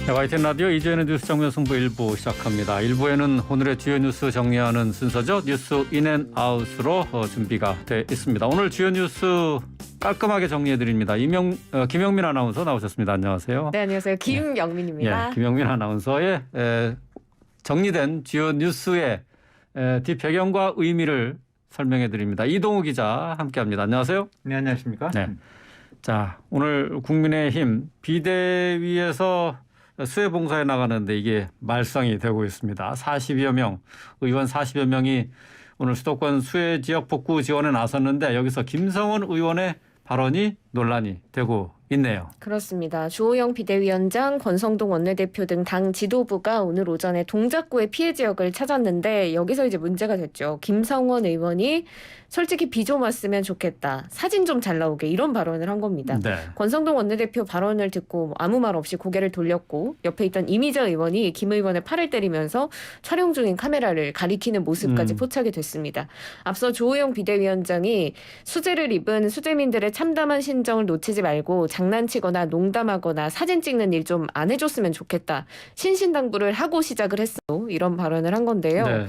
네, YTN 라디오 이주연의 뉴스 정면 승부 1부 시작합니다. 1부에는 오늘의 주요 뉴스 정리하는 순서죠. 뉴스 인앤아웃으로 준비가 돼 있습니다. 오늘 주요 뉴스 깔끔하게 정리해드립니다. 김영민 아나운서 나오셨습니다. 안녕하세요. 네, 안녕하세요. 김영민입니다. 예, 김영민 아나운서의 정리된 주요 뉴스의 뒷배경과 의미를 설명해드립니다. 이동우 기자 함께합니다. 안녕하세요. 네, 안녕하십니까? 네. 자, 오늘 국민의힘 비대위에서 수해 봉사에 나가는데 이게 말썽이 되고 있습니다. 40여 명, 의원 40여 명이 오늘 수도권 수해 지역 복구 지원에 나섰는데 여기서 김성원 의원의 발언이 논란이 되고 있네요. 그렇습니다. 주호영 비대위원장, 권성동 원내대표 등 당 지도부가 오늘 오전에 동작구의 피해 지역을 찾았는데 여기서 이제 문제가 됐죠. 김성원 의원이 솔직히 비 좀 왔으면 좋겠다. 사진 좀 잘 나오게 이런 발언을 한 겁니다. 네. 권성동 원내대표 발언을 듣고 아무 말 없이 고개를 돌렸고 옆에 있던 이미자 의원이 김 의원의 팔을 때리면서 촬영 중인 카메라를 가리키는 모습까지 포착이 됐습니다. 앞서 주호영 비대위원장이 수재를 입은 수재민들의 참담한 심정을 놓치지 말고 장난치거나 농담하거나 사진 찍는 일 좀 안 해줬으면 좋겠다. 신신당부를 하고 시작을 했어. 이런 발언을 한 건데요. 네.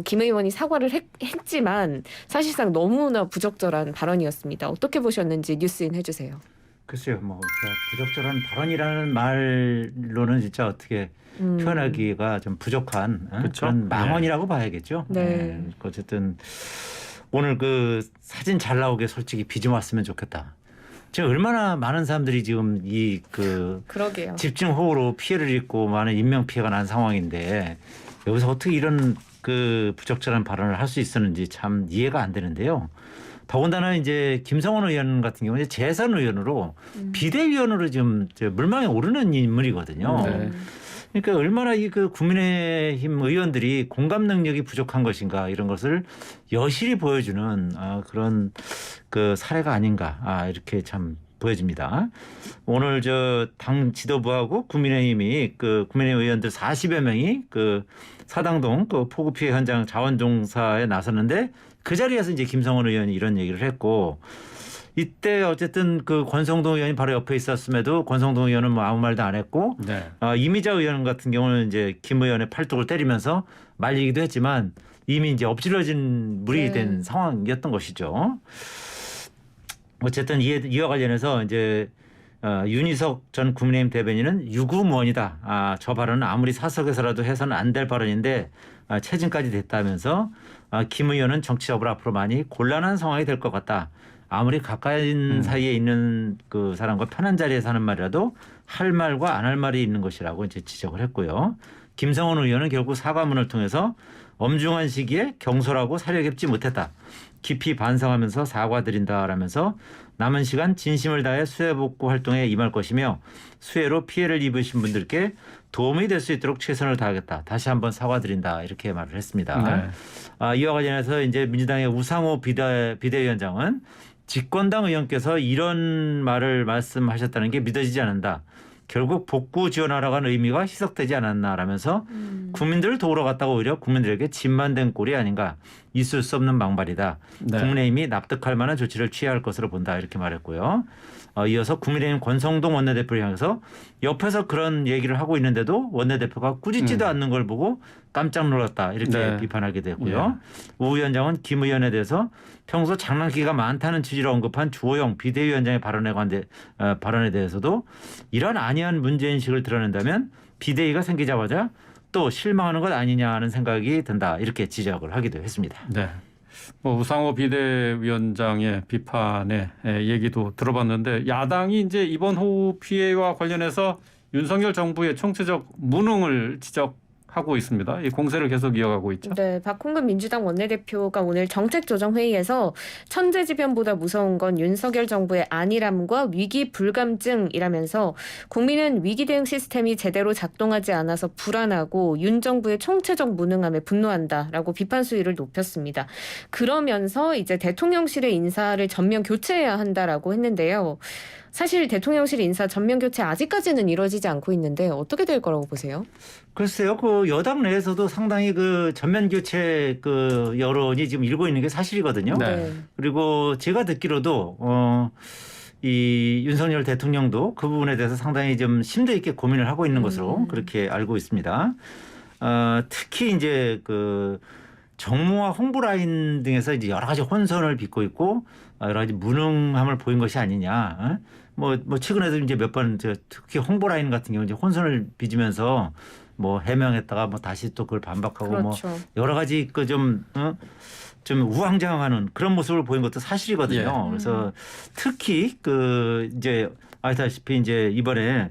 김 의원이 사과를 했지만 사실상 너무나 부적절한 발언이었습니다. 어떻게 보셨는지 뉴스인 해주세요. 글쎄요, 부적절한 발언이라는 말로는 진짜 어떻게 표현하기가 좀 부족한 그렇죠? 그런 망언이라고 봐야겠죠. 네. 어쨌든 오늘 그 사진 잘 나오게 솔직히 비 좀 왔으면 좋겠다. 지금 얼마나 많은 사람들이 지금 그러게요. 집중호우로 피해를 입고 많은 인명 피해가 난 상황인데 여기서 어떻게 이런 그 부적절한 발언을 할 수 있었는지 참 이해가 안 되는데요. 더군다나 이제 김성원 의원 같은 경우는 재선 의원으로 비대위원으로 지금 물망에 오르는 인물이거든요. 네. 그러니까 얼마나 그 국민의힘 의원들이 공감 능력이 부족한 것인가 이런 것을 여실히 보여주는 그런 그 사례가 아닌가 이렇게 참 보여집니다. 오늘 당 지도부하고 국민의힘이 국민의힘 의원들 40여 명이 사당동 폭우 피해 현장 자원봉사에 나섰는데 그 자리에서 이제 김성원 의원이 이런 얘기를 했고 이때 어쨌든 권성동 의원이 바로 옆에 있었음에도 권성동 의원은 아무 말도 안 했고 네. 이미자 의원 같은 경우는 이제 김 의원의 팔뚝을 때리면서 말리기도 했지만 이미 이제 엎질러진 물이 된 상황이었던 것이죠. 어쨌든 이와 관련해서 이제 윤희석 전 국민의힘 대변인은 유구무원이다. 저 발언은 아무리 사석에서라도 해서는 안 될 발언인데 체증까지 됐다면서 김 의원은 정치적으로 앞으로 많이 곤란한 상황이 될 것 같다. 아무리 가까운 사이에 있는 그 사람과 편한 자리에서 하는 말이라도 할 말과 안 할 말이 있는 것이라고 이제 지적을 했고요. 김성원 의원은 결국 사과문을 통해서 엄중한 시기에 경솔하고 사려 깊지 못했다. 깊이 반성하면서 사과드린다라면서 남은 시간 진심을 다해 수해 복구 활동에 임할 것이며 수해로 피해를 입으신 분들께 도움이 될 수 있도록 최선을 다하겠다. 다시 한번 사과드린다. 이렇게 말을 했습니다. 네. 이와 관련해서 이제 민주당의 우상호 비대위원장은 집권당 의원께서 이런 말을 말씀하셨다는 게 믿어지지 않는다. 결국 복구 지원하러 간 의미가 희석되지 않았나라면서 국민들을 도우러 갔다가 오히려 국민들에게 짐만 된 꼴이 아닌가. 있을 수 없는 망발이다. 네. 국민의힘이 납득할 만한 조치를 취해야 할 것으로 본다. 이렇게 말했고요. 이어서 국민의힘 권성동 원내대표를 향해서 옆에서 그런 얘기를 하고 있는데도 원내대표가 꾸짖지도 않는 걸 보고 깜짝 놀랐다. 이렇게 비판하게 됐고요. 우 위원장은 김 의원에 대해서 평소 장난기가 많다는 취지로 언급한 주호영 비대위원장의 발언에 대해서도 이런 안이한 문제인식을 드러낸다면 비대위가 생기자마자 또 실망하는 것 아니냐 하는 생각이 든다. 이렇게 지적을 하기도 했습니다. 네. 우상호 비대위원장의 비판의 얘기도 들어봤는데 야당이 이제 이번 호우 피해와 관련해서 윤석열 정부의 총체적 무능을 지적하고 있습니다. 이 공세를 계속 이어가고 있죠. 네, 박홍근 민주당 원내대표가 오늘 정책조정회의에서 천재지변보다 무서운 건 윤석열 정부의 안일함과 위기 불감증이라면서 국민은 위기 대응 시스템이 제대로 작동하지 않아서 불안하고 윤 정부의 총체적 무능함에 분노한다라고 비판 수위를 높였습니다. 그러면서 이제 대통령실의 인사를 전면 교체해야 한다라고 했는데요. 사실 대통령실 인사 전면 교체 아직까지는 이루어지지 않고 있는데 어떻게 될 거라고 보세요? 글쎄요, 여당 내에서도 상당히 전면 교체 여론이 지금 일고 있는 게 사실이거든요. 네. 그리고 제가 듣기로도 이 윤석열 대통령도 그 부분에 대해서 상당히 좀 심도 있게 고민을 하고 있는 것으로 그렇게 알고 있습니다. 특히 이제 그 정무와 홍보 라인 등에서 이제 여러 가지 혼선을 빚고 있고 여러 가지 무능함을 보인 것이 아니냐. 뭐 최근에도 이제 몇 번 특히 홍보 라인 같은 경우 이제 혼선을 빚으면서 뭐 해명했다가 뭐 다시 또 그걸 반박하고 그렇죠. 뭐 여러 가지 그 좀 우왕좌왕하는 그런 모습을 보인 것도 사실이거든요. 예. 그래서 특히 그 이제 아시다시피 이제 이번에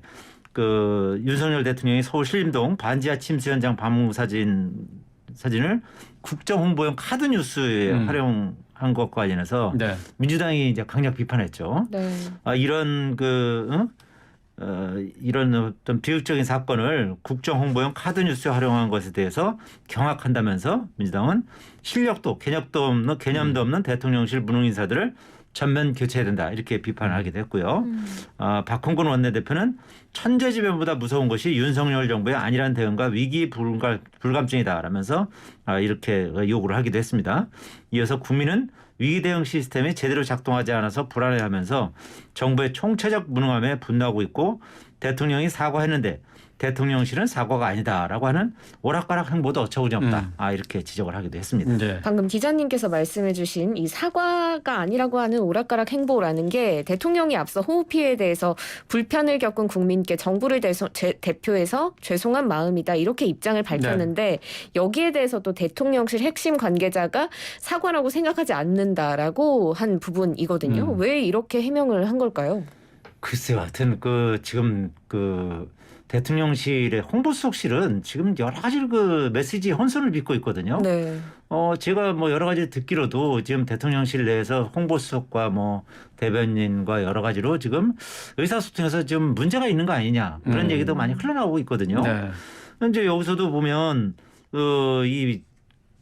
그 윤석열 대통령이 서울 신림동 반지하 침수 현장 방문 사진을 국정 홍보용 카드 뉴스에 활용한 것과 관련해서 네. 민주당이 이제 강력 비판했죠. 네. 이런 이런 어떤 비극적인 사건을 국정 홍보용 카드 뉴스에 활용한 것에 대해서 경악한다면서 민주당은 실력도 개념도 없는 대통령실 무능 인사들을 전면 교체해야 된다 이렇게 비판을 하기도 했고요. 박홍근 원내대표는 천재지변보다 무서운 것이 윤석열 정부의 안일한 대응과 위기 불감증이다라면서 이렇게 요구를 하기도 했습니다. 이어서 국민은 위기 대응 시스템이 제대로 작동하지 않아서 불안해하면서 정부의 총체적 무능함에 분노하고 있고 대통령이 사과했는데 대통령실은 사과가 아니다라고 하는 오락가락 행보도 어처구니 없다. 이렇게 지적을 하기도 했습니다. 네. 방금 기자님께서 말씀해주신 이 사과가 아니라고 하는 오락가락 행보라는 게 대통령이 앞서 호우 피해에 대해서 불편을 겪은 국민께 정부를 대표해서 죄송한 마음이다 이렇게 입장을 밝혔는데 여기에 대해서도 대통령실 핵심 관계자가 사과라고 생각하지 않는다라고 한 부분이거든요. 왜 이렇게 해명을 한 걸까요? 글쎄요, 하여튼 지금 대통령실의 홍보수석실은 지금 여러 가지 그 메시지 혼선을 빚고 있거든요. 네. 제가 뭐 여러 가지 듣기로도 지금 대통령실 내에서 홍보수석과 뭐 대변인과 여러 가지로 지금 의사소통에서 좀 문제가 있는 거 아니냐 그런 얘기도 많이 흘러나오고 있거든요. 네. 현재 여기서도 보면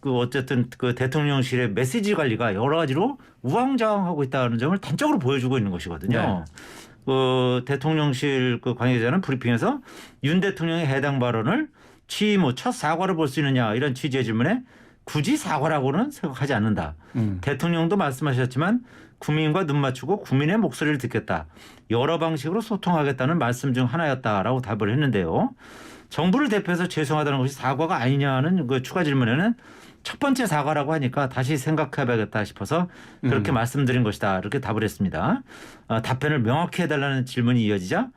어쨌든 그 대통령실의 메시지 관리가 여러 가지로 우왕좌왕하고 있다는 점을 단적으로 보여주고 있는 것이거든요. 대통령실 그 관계자는 브리핑에서 윤 대통령의 해당 발언을 취임 후 첫 사과로 볼 수 있느냐 이런 취지의 질문에 굳이 사과라고는 생각하지 않는다. 대통령도 말씀하셨지만 국민과 눈 맞추고 국민의 목소리를 듣겠다. 여러 방식으로 소통하겠다는 말씀 중 하나였다라고 답을 했는데요. 정부를 대표해서 죄송하다는 것이 사과가 아니냐는 그 추가 질문에는 첫 번째 사과라고 하니까 다시 생각해봐야겠다 싶어서 그렇게 말씀드린 것이다. 이렇게 답을 했습니다. 답변을 명확히 해달라는 질문이 이어지자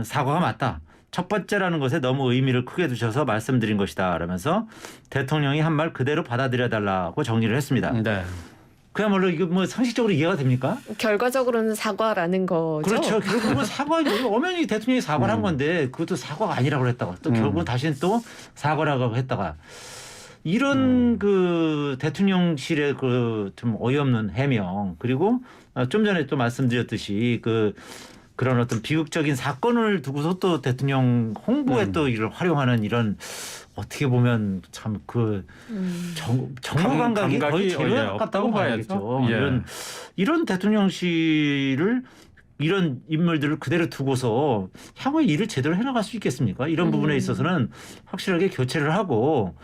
사과가 맞다. 첫 번째라는 것에 너무 의미를 크게 두셔서 말씀드린 것이다. 라면서 대통령이 한 말 그대로 받아들여달라고 정리를 했습니다. 네. 그야말로 이거 뭐 상식적으로 이해가 됩니까? 결과적으로는 사과라는 거죠. 그렇죠. 결국은 사과, 엄연히 대통령이 사과를 한 건데 그것도 사과가 아니라고 그랬다가 또 결국은 다시는 또 사과라고 했다가 이런 그 대통령실의 그 좀 어이없는 해명 그리고 좀 전에 또 말씀드렸듯이 그런 어떤 비극적인 사건을 두고서 또 대통령 홍보에 또 이를 활용하는 이런 어떻게 보면 참 정무 감각이 거의 제로 가깝다고 봐야겠죠. 예. 이런 대통령실을 이런 인물들을 그대로 두고서 향후에 일을 제대로 해나갈 수 있겠습니까? 이런 부분에 있어서는 확실하게 교체를 하고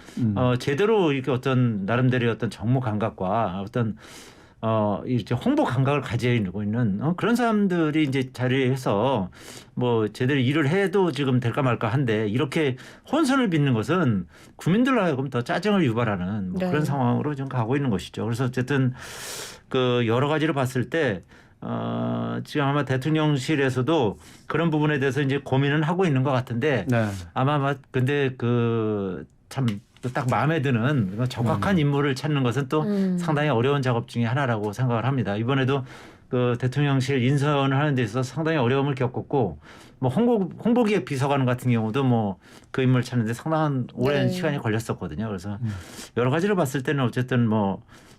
제대로 이렇게 어떤 나름대로의 어떤 정무 감각과 어떤 이제 홍보 감각을 가지고 있는 그런 사람들이 이제 자리에서 뭐 제대로 일을 해도 지금 될까 말까 한데 이렇게 혼선을 빚는 것은 국민들로 하여금 더 짜증을 유발하는 뭐 그런 상황으로 좀 가고 있는 것이죠. 그래서 어쨌든 여러 가지로 봤을 때 지금 아마 대통령실에서도 그런 부분에 대해서 이제 고민은 하고 있는 것 같은데 아마 근데 참 딱 마음에 드는 적합한 인물을 찾는 것은 또 상당히 어려운 작업 중에 하나라고 생각을 합니다. 이번에도 대통령실 인선을 하는 데 있어서 상당히 어려움을 겪었고 뭐 홍보기획 비서관 같은 경우도 뭐 그 인물을 찾는데 상당한 오랜 시간이 걸렸었거든요. 그래서 여러 가지로 봤을 때는 어쨌든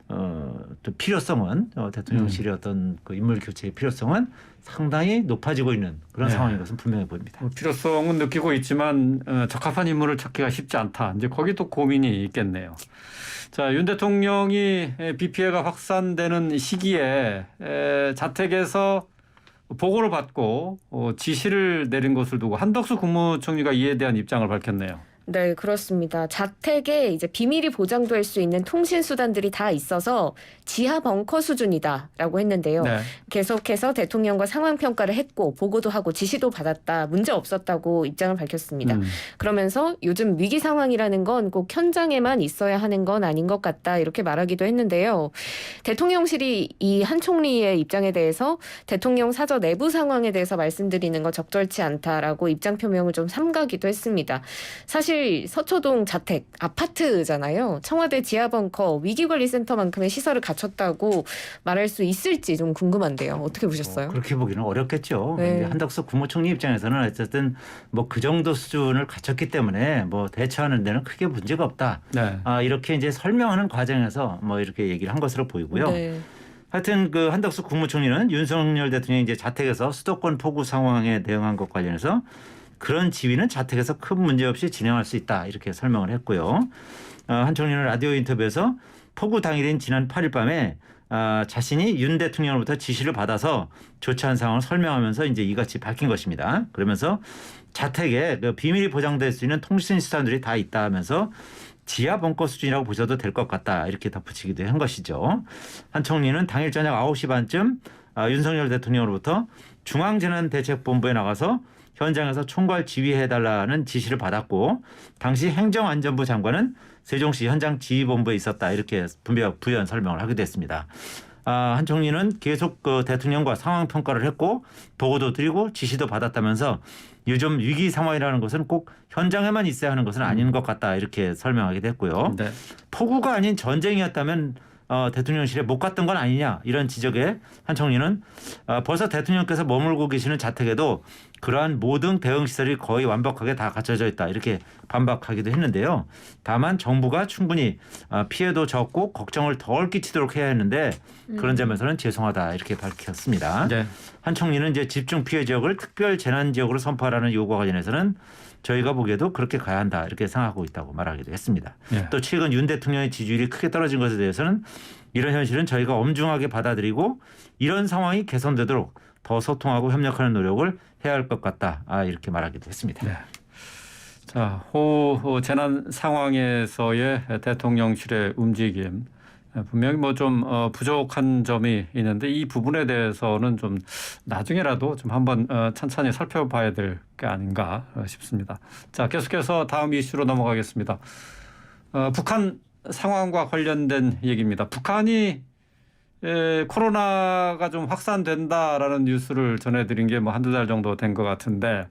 또 필요성은 대통령실의 어떤 그 인물 교체의 필요성은 상당히 높아지고 있는 그런 상황인 것은 분명해 보입니다. 필요성은 느끼고 있지만 적합한 인물을 찾기가 쉽지 않다. 이제 거기 또 고민이 있겠네요. 자, 윤 대통령이 비 피해가 확산되는 시기에 자택에서 보고를 받고 지시를 내린 것을 두고 한덕수 국무총리가 이에 대한 입장을 밝혔네요. 네, 그렇습니다. 자택에 이제 비밀이 보장될 수 있는 통신 수단들이 다 있어서 지하 벙커 수준이다라고 했는데요. 네. 계속해서 대통령과 상황 평가를 했고 보고도 하고 지시도 받았다. 문제 없었다고 입장을 밝혔습니다. 그러면서 요즘 위기 상황이라는 건 꼭 현장에만 있어야 하는 건 아닌 것 같다. 이렇게 말하기도 했는데요. 대통령실이 이 한 총리의 입장에 대해서 대통령 사저 내부 상황에 대해서 말씀드리는 건 적절치 않다라고 입장 표명을 좀 삼가기도 했습니다. 사실 서초동 자택 아파트잖아요. 청와대 지하벙커 위기관리센터만큼의 시설을 갖췄다고 말할 수 있을지 좀 궁금한데요. 어떻게 보셨어요? 그렇게 보기는 어렵겠죠. 네. 한덕수 국무총리 입장에서는 어쨌든 뭐 그 정도 수준을 갖췄기 때문에 뭐 대처하는 데는 크게 문제가 없다. 네. 이렇게 이제 설명하는 과정에서 뭐 이렇게 얘기를 한 것으로 보이고요. 네. 하여튼 그 한덕수 국무총리는 윤석열 대통령이 이제 자택에서 수도권 폭우 상황에 대응한 것 관련해서 그런 지휘는 자택에서 큰 문제 없이 진행할 수 있다 이렇게 설명을 했고요. 한 총리는 라디오 인터뷰에서 폭우 당일인 지난 8일 밤에 자신이 윤 대통령으로부터 지시를 받아서 조치한 상황을 설명하면서 이제 이같이 밝힌 것입니다. 그러면서 자택에 그 비밀이 보장될 수 있는 통신 수단들이 다 있다 하면서 지하 벙커 수준이라고 보셔도 될 것 같다 이렇게 덧붙이기도 한 것이죠. 한 총리는 당일 저녁 9시 반쯤 윤석열 대통령으로부터 중앙재난대책본부에 나가서 현장에서 총괄 지휘해달라는 지시를 받았고 당시 행정안전부 장관은 세종시 현장 지휘본부에 있었다 이렇게 부연 설명을 하기도 했습니다. 한 총리는 계속 그 대통령과 상황 평가를 했고 보고도 드리고 지시도 받았다면서 요즘 위기 상황이라는 것은 꼭 현장에만 있어야 하는 것은 아닌 것 같다 이렇게 설명하기도 했고요. 네. 폭우가 아닌 전쟁이었다면 대통령실에 못 갔던 건 아니냐 이런 지적에 한 총리는 벌써 대통령께서 머물고 계시는 자택에도 그러한 모든 대응시설이 거의 완벽하게 다 갖춰져 있다 이렇게 반박하기도 했는데요. 다만 정부가 충분히 피해도 적고 걱정을 덜 끼치도록 해야 했는데 그런 점에서는 죄송하다 이렇게 밝혔습니다. 네. 한 총리는 이제 집중 피해 지역을 특별 재난 지역으로 선포하라는 요구와 관련해서는 저희가 보기에도 그렇게 가야 한다 이렇게 생각하고 있다고 말하기도 했습니다. 네. 또 최근 윤 대통령의 지지율이 크게 떨어진 것에 대해서는 이런 현실은 저희가 엄중하게 받아들이고 이런 상황이 개선되도록 더 소통하고 협력하는 노력을 해야 할 것 같다 이렇게 말하기도 했습니다. 네. 자, 호우 재난 상황에서의 대통령실의 움직임 분명히 뭐 좀 부족한 점이 있는데 이 부분에 대해서는 좀 나중에라도 좀 한번 찬찬히 살펴봐야 될 게 아닌가 싶습니다. 자, 계속해서 다음 이슈로 넘어가겠습니다. 북한 상황과 관련된 얘기입니다. 북한이 코로나가 좀 확산된다라는 뉴스를 전해드린 게 뭐 한두 달 정도 된 것 같은데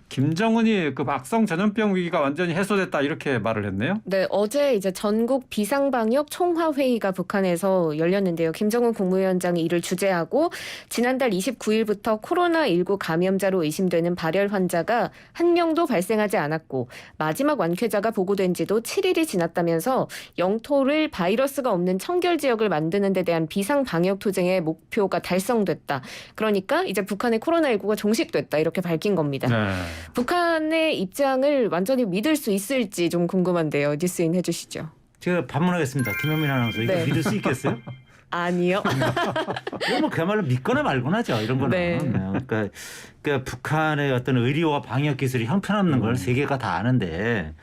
김정은이 그 악성 전염병 위기가 완전히 해소됐다 이렇게 말을 했네요. 네, 어제 이제 전국 비상방역 총화회의가 북한에서 열렸는데요. 김정은 국무위원장이 이를 주재하고 지난달 29일부터 코로나19 감염자로 의심되는 발열 환자가 한 명도 발생하지 않았고 마지막 완쾌자가 보고된 지도 7일이 지났다면서 영토를 바이러스가 없는 청결 지역을 만드는 데 대한 비상방역 투쟁의 목표가 달성됐다. 그러니까 이제 북한의 코로나19가 종식됐다 이렇게 밝힌 겁니다. 네. 북한의 입장을 완전히 믿을 수 있을지 좀 궁금한데요. 뉴스인 해주시죠. 제가 반문하겠습니다. 김현민 아나운서 이거 네. 믿을 수 있겠어요? 아니요. 이거 뭐 그야말로 믿거나 말거나죠. 이런 거는. 네. 그러니까 북한의 어떤 의료와 방역 기술이 형편없는 걸 세계가 다 아는데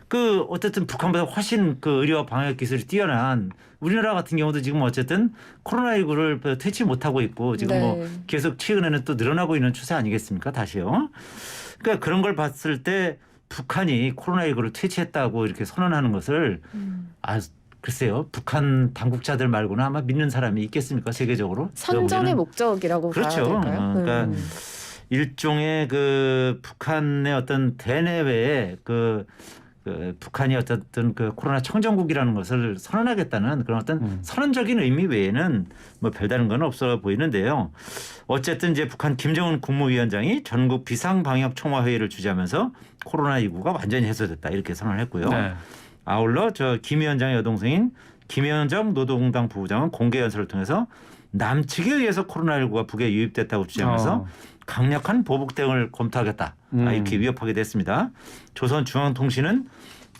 그 어쨌든 북한보다 훨씬 그 의료와 방역 기술이 뛰어난 우리나라 같은 경우도 지금 어쨌든 코로나19를 퇴치 못하고 있고 지금 네. 뭐 계속 최근에는 또 늘어나고 있는 추세 아니겠습니까? 다시요. 그러니까 그런 걸 봤을 때 북한이 코로나19를 퇴치했다고 이렇게 선언하는 것을 글쎄요. 북한 당국자들 말고는 아마 믿는 사람이 있겠습니까? 세계적으로. 선전의 목적이라고 그렇죠. 봐야 될까요? 그러니까 일종의 그 북한의 어떤 대내외에 그 북한이 어쨌든 그 코로나 청정국이라는 것을 선언하겠다는 그런 어떤 선언적인 의미 외에는 뭐 별다른 건 없어 보이는데요. 어쨌든 이제 북한 김정은 국무위원장이 전국 비상방역 총화회의를 주재하면서 코로나19가 완전히 해소됐다 이렇게 선언을 했고요. 네. 아울러 김 위원장의 여동생인 김현정 노동당 부부장은 공개 연설을 통해서 남측에 의해서 코로나19가 북에 유입됐다고 주장하면서 강력한 보복 대응을 검토하겠다 이렇게 위협하게 됐습니다. 조선중앙통신은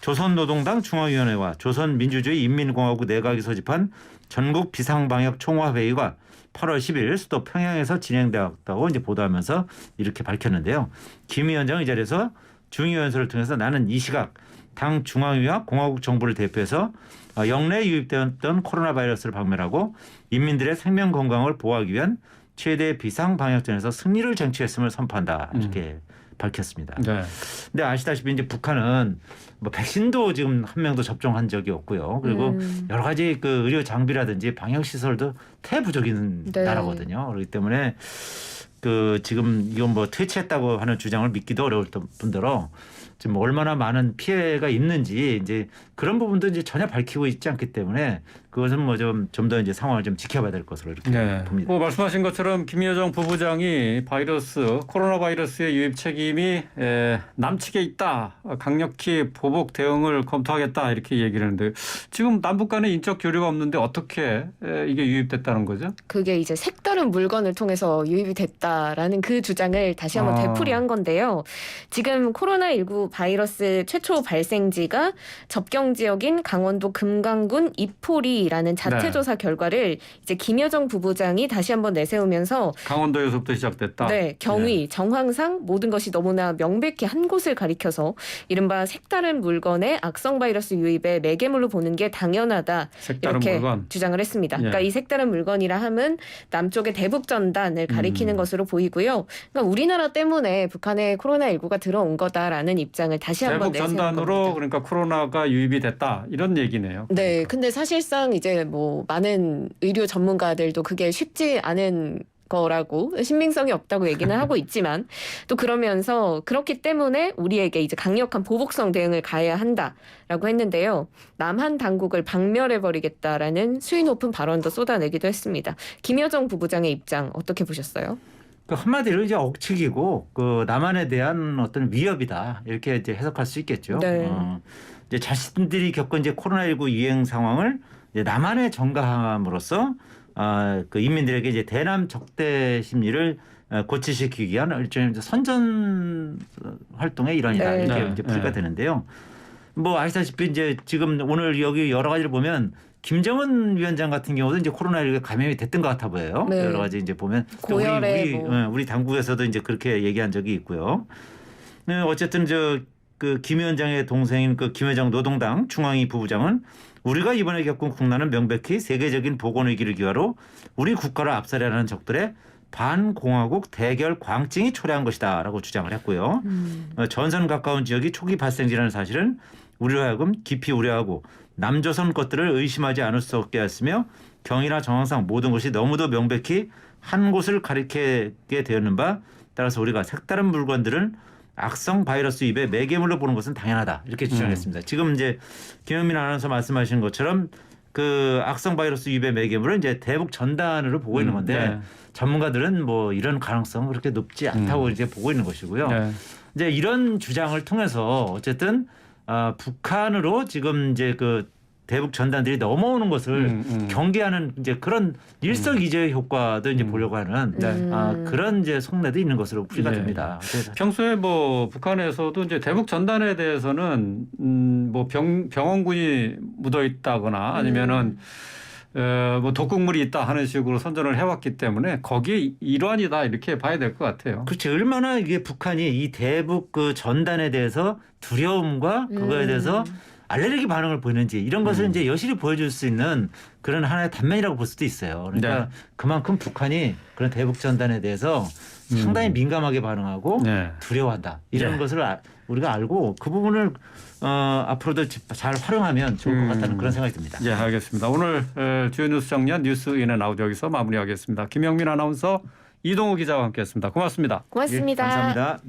조선노동당 중앙위원회와 조선민주주의 인민공화국 내각이 소집한 전국 비상방역 총화회의가 8월 10일 수도 평양에서 진행되었다고 이제 보도하면서 이렇게 밝혔는데요. 김 위원장은 이 자리에서 중의원서를 통해서 나는 이 시각 당 중앙위와 공화국 정부를 대표해서 영내에 유입되었던 코로나 바이러스를 박멸하고 인민들의 생명 건강을 보호하기 위한 최대 비상 방역전에서 승리를 쟁취했음을 선포한다 이렇게 밝혔습니다. 네. 근데 아시다시피 이제 북한은 뭐 백신도 지금 한 명도 접종한 적이 없고요. 그리고 여러 가지 그 의료 장비라든지 방역 시설도 태부적인 네. 나라거든요. 그렇기 때문에 그 지금 이건 뭐 퇴치했다고 하는 주장을 믿기도 어려울 뿐더러 지금 얼마나 많은 피해가 있는지 이제 그런 부분도 이제 전혀 밝히고 있지 않기 때문에 그것은 뭐 좀 더 이제 상황을 좀 지켜봐야 될 것으로 이렇게 네. 봅니다. 뭐 말씀하신 것처럼 김여정 부부장이 코로나 바이러스의 유입 책임이 남측에 있다. 강력히 보복 대응을 검토하겠다. 이렇게 얘기를 했는데 지금 남북 간에 인적 교류가 없는데 어떻게 이게 유입됐다는 거죠? 그게 이제 색다른 물건을 통해서 유입이 됐다라는 그 주장을 다시 한번 되풀이한 건데요. 지금 코로나19 바이러스 최초 발생지가 접경 지역인 강원도 금강군 이포리라는 자체 조사 결과를 이제 김여정 부부장이 다시 한번 내세우면서 강원도에서부터 시작됐다. 네, 경위, 정황상 모든 것이 너무나 명백히 한 곳을 가리켜서 이른바 색다른 물건의 악성 바이러스 유입의 매개물로 보는 게 당연하다. 색다른 이렇게 물건. 주장을 했습니다. 예. 그러니까 이 색다른 물건이라 함은 남쪽의 대북 전단을 가리키는 것으로 보이고요. 그러니까 우리나라 때문에 북한에 코로나19가 들어온 거다라는 입장을 다시 한번 대북 내세운 전단으로 겁니다. 그러니까 코로나가 유입이 됐다. 이런 얘기네요. 네, 근데 사실상 이제 뭐 많은 의료 전문가들도 그게 쉽지 않은 거라고 신빙성이 없다고 얘기는 하고 있지만 또 그러면서 그렇기 때문에 우리에게 이제 강력한 보복성 대응을 가해야 한다라고 했는데요. 남한 당국을 박멸해버리겠다라는 수위 높은 발언도 쏟아내기도 했습니다. 김여정 부부장의 입장 어떻게 보셨어요? 그 한마디로 이제 억측이고 그 남한에 대한 어떤 위협이다 이렇게 이제 해석할 수 있겠죠. 네. 이제 자신들이 겪은 이제 코로나19 유행 상황을 이제 남한에 전가함으로써 그 인민들에게 이제 대남 적대 심리를 고취시키기 위한 일종의 이제 선전 활동의 일환이다 네. 이렇게 네. 이제 풀이가 되는데요. 뭐 아시다시피 이제 지금 오늘 여기 여러 가지를 보면 김정은 위원장 같은 경우도 이제 코로나19에 감염이 됐던 것 같아 보여요. 네. 여러 가지 이제 보면 고열에 우리 당국에서도 이제 그렇게 얘기한 적이 있고요. 어쨌든 그 김 위원장의 동생인 그 김여정 노동당 중앙위 부부장은 우리가 이번에 겪은 국난은 명백히 세계적인 보건 위기를 기화로 우리 국가를 압살하려는 적들의 반공화국 대결 광증이 초래한 것이다라고 주장을 했고요. 전선 가까운 지역이 초기 발생지라는 사실은 우리로 하여금 깊이 우려하고 남조선 것들을 의심하지 않을 수 없게 했으며 경위나 정황상 모든 것이 너무도 명백히 한 곳을 가리키게 되었는 바 따라서 우리가 색다른 물건들은 악성 바이러스 유입의 매개물로 보는 것은 당연하다 이렇게 주장했습니다. 지금 이제 김영민 아나운서 말씀하신 것처럼 그 악성 바이러스 유입의 매개물은 이제 대북 전단으로 보고 있는 건데 네. 전문가들은 뭐 이런 가능성은 그렇게 높지 않다고 이제 보고 있는 것이고요. 네. 이제 이런 주장을 통해서 어쨌든 북한으로 지금 이제 그 대북 전단들이 넘어오는 것을 경계하는 이제 그런 일석이조의 효과도 이제 보려고 하는 네. 그런 이제 속내도 있는 것으로 풀이가 네. 됩니다. 그래서 평소에 뭐 북한에서도 이제 대북 전단에 대해서는 뭐 병원군이 묻어 있다거나 아니면은 뭐 독극물이 있다 하는 식으로 선전을 해왔기 때문에 거기에 일환이다 이렇게 봐야 될 것 같아요. 그렇죠. 얼마나 이게 북한이 이 대북 그 전단에 대해서 두려움과 그거에 대해서 알레르기 반응을 보이는지 이런 것을 이제 여실히 보여줄 수 있는 그런 하나의 단면이라고 볼 수도 있어요. 그러니까 네. 그만큼 북한이 그런 대북 전단에 대해서 상당히 민감하게 반응하고 네. 두려워한다. 이런 네. 것을 우리가 알고 그 부분을 앞으로도 잘 활용하면 좋을 것 같다는 그런 생각이 듭니다. 예, 알겠습니다. 오늘 주요 뉴스 정리한 뉴스 인앤아웃 여기서 마무리하겠습니다. 김영민 아나운서, 이동우 기자와 함께했습니다. 고맙습니다. 고맙습니다. 예, 감사합니다.